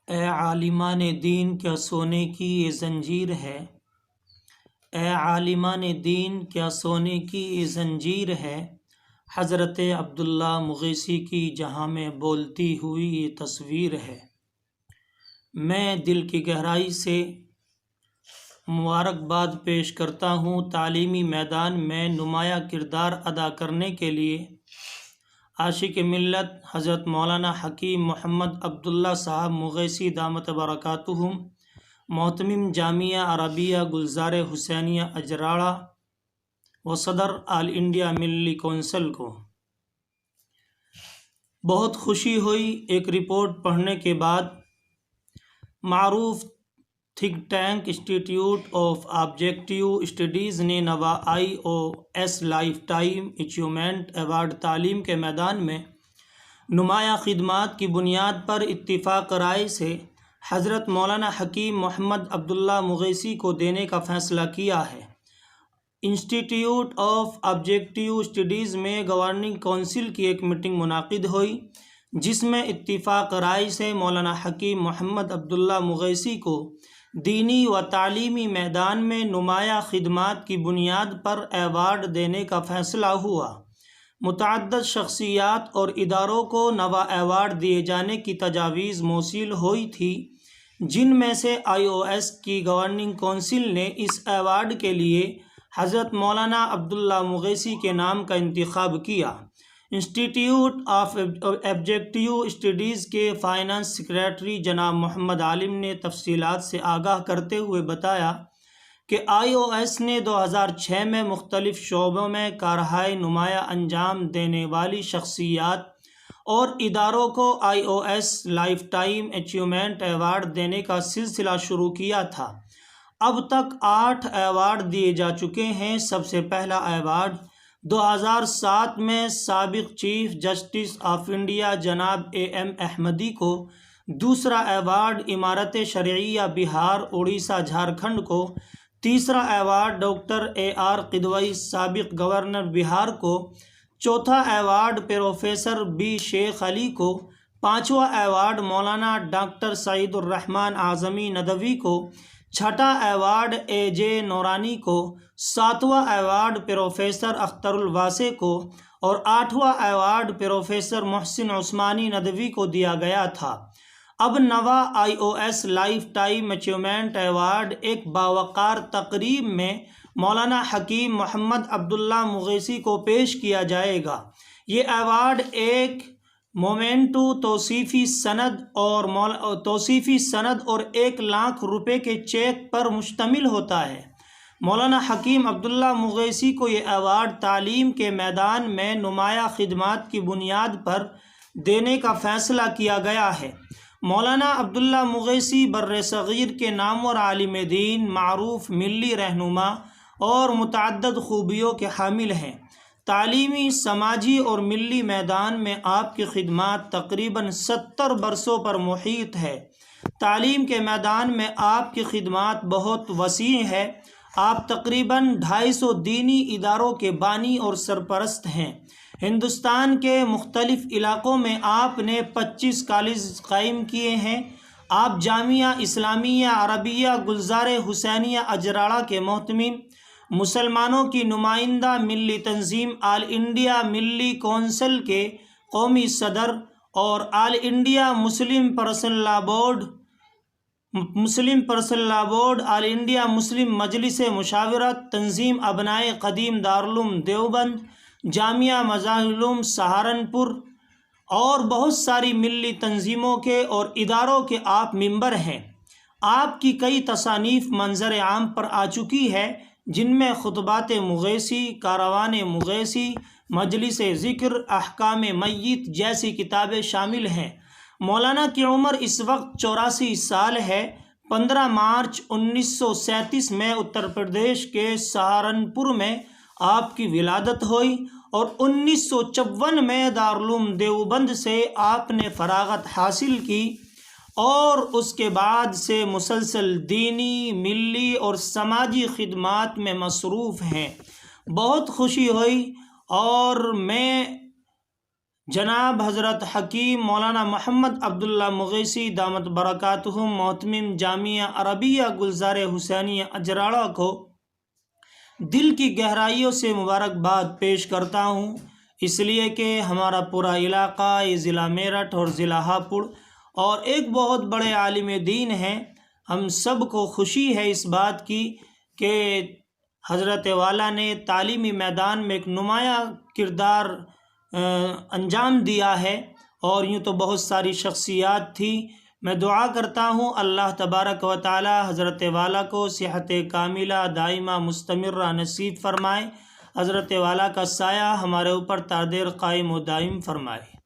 اے عالمان دین کیا سونے کی یہ زنجیر ہے، اے عالمان دین کیا سونے کی یہ زنجیر ہے، حضرت عبداللہ مغیثی کی جہاں میں بولتی ہوئی یہ تصویر ہے۔ میں دل کی گہرائی سے مبارکباد پیش کرتا ہوں تعلیمی میدان میں نمایاں کردار ادا کرنے کے لیے عاشق ملت حضرت مولانا حکیم محمد عبداللہ صاحب مغیثی دامت برکاتہم، محتمم جامعہ عربیہ گلزار حسینیہ اجراڑہ و صدر آل انڈیا ملی کونسل کو بہت خوشی ہوئی ایک رپورٹ پڑھنے کے بعد۔ معروف think tank institute of objective studies نے نوا IOS life time achievement award تعلیم کے میدان میں نمایاں خدمات کی بنیاد پر اتفاق رائے سے حضرت مولانا حکیم محمد عبداللہ مغیثی کو دینے کا فیصلہ کیا ہے۔ انسٹیٹیوٹ آف آبجیکٹیو اسٹڈیز میں گورننگ کونسل کی ایک میٹنگ منعقد ہوئی، جس میں اتفاق رائے سے مولانا حکیم محمد عبداللہ مغیثی کو دینی و تعلیمی میدان میں نمایاں خدمات کی بنیاد پر ایوارڈ دینے کا فیصلہ ہوا۔ متعدد شخصیات اور اداروں کو نوا ایوارڈ دیے جانے کی تجاویز موصول ہوئی تھی، جن میں سے IOS کی گورننگ کونسل نے اس ایوارڈ کے لیے حضرت مولانا عبداللہ مغیثی کے نام کا انتخاب کیا۔ انسٹیٹیوٹ آف آبجیکٹیو اسٹڈیز کے فائنانس سیکریٹری جناب محمد عالم نے تفصیلات سے آگاہ کرتے ہوئے بتایا کہ IOS نے 2006 میں مختلف شعبوں میں کارروائی نمایاں انجام دینے والی شخصیات اور اداروں کو IOS life time achievement award دینے کا سلسلہ شروع کیا تھا۔ اب تک 8 ایوارڈ دیے جا چکے ہیں۔ سب سے پہلا ایوارڈ 2007 میں سابق چیف جسٹس آف انڈیا جناب AM احمدی کو، دوسرا ایوارڈ امارت شرعیہ بہار اڑیسہ جھارکھنڈ کو، تیسرا ایوارڈ ڈاکٹر AR قدوئی سابق گورنر بہار کو، چوتھا ایوارڈ پروفیسر B شیخ علی کو، پانچواں ایوارڈ مولانا ڈاکٹر سعید الرحمن اعظمی ندوی کو، چھٹا ایوارڈ AJ نورانی کو، ساتواں ایوارڈ پروفیسر اختر الواسع کو اور آٹھواں ایوارڈ پروفیسر محسن عثمانی ندوی کو دیا گیا تھا۔ اب نوا IOS life time achievement award ایک باوقار تقریب میں مولانا حکیم محمد عبداللہ مغیثی کو پیش کیا جائے گا۔ یہ ایوارڈ ایک مومنٹو توصیفی سند اور 1 لاکھ روپے کے چیک پر مشتمل ہوتا ہے۔ مولانا حکیم عبداللہ مغیثی کو یہ ایوارڈ تعلیم کے میدان میں نمایاں خدمات کی بنیاد پر دینے کا فیصلہ کیا گیا ہے۔ مولانا عبداللہ مغیثی برصغیر کے نامور عالم دین، معروف ملی رہنما اور متعدد خوبیوں کے حامل ہیں۔ تعلیمی، سماجی اور ملی میدان میں آپ کی خدمات تقریباً 70 برسوں پر محیط ہے۔ تعلیم کے میدان میں آپ کی خدمات بہت وسیع ہے۔ آپ تقریباً 250 دینی اداروں کے بانی اور سرپرست ہیں۔ ہندوستان کے مختلف علاقوں میں آپ نے 25 کالج قائم کیے ہیں۔ آپ جامعہ اسلامیہ عربیہ گلزار حسینیہ اجراڑہ کے محتمم، مسلمانوں کی نمائندہ ملی تنظیم آل انڈیا ملی کونسل کے قومی صدر اور آل انڈیا مسلم پرسنل لا بورڈ، آل انڈیا مسلم مجلس مشاورت، تنظیم ابنائے قدیم دارالعلوم دیوبند، جامعہ مظاہر العلوم سہارنپور اور بہت ساری ملی تنظیموں کے اور اداروں کے آپ ممبر ہیں۔ آپ کی کئی تصانیف منظر عام پر آ چکی ہے، جن میں خطبات مغیثی، کاروان مغیثی، مجلس ذکر، احکام میت جیسی کتابیں شامل ہیں۔ مولانا کی عمر اس وقت 84 سال ہے۔ 15 مارچ 1937 میں اتر پردیش کے سہارنپور میں آپ کی ولادت ہوئی اور 1954 میں دارالعلوم دیوبند سے آپ نے فراغت حاصل کی اور اس کے بعد سے مسلسل دینی، ملی اور سماجی خدمات میں مصروف ہیں۔ بہت خوشی ہوئی اور میں جناب حضرت حکیم مولانا محمد عبداللہ مغیثی دامت برکاتہم محتمم جامعہ عربیہ گلزار حسینیہ اجراڑہ کو دل کی گہرائیوں سے مبارکباد پیش کرتا ہوں، اس لیے کہ ہمارا پورا علاقہ یہ ضلع میرٹھ اور ضلع ہاپوڑ اور ایک بہت بڑے عالم دین ہیں۔ ہم سب کو خوشی ہے اس بات کی کہ حضرت والا نے تعلیمی میدان میں ایک نمایاں کردار انجام دیا ہے، اور یوں تو بہت ساری شخصیات تھی۔ میں دعا کرتا ہوں اللہ تبارک و تعالی حضرت والا کو صحت کاملہ دائمہ مستمرہ نصیب فرمائے، حضرت والا کا سایہ ہمارے اوپر تا دیر قائم و دائم فرمائے۔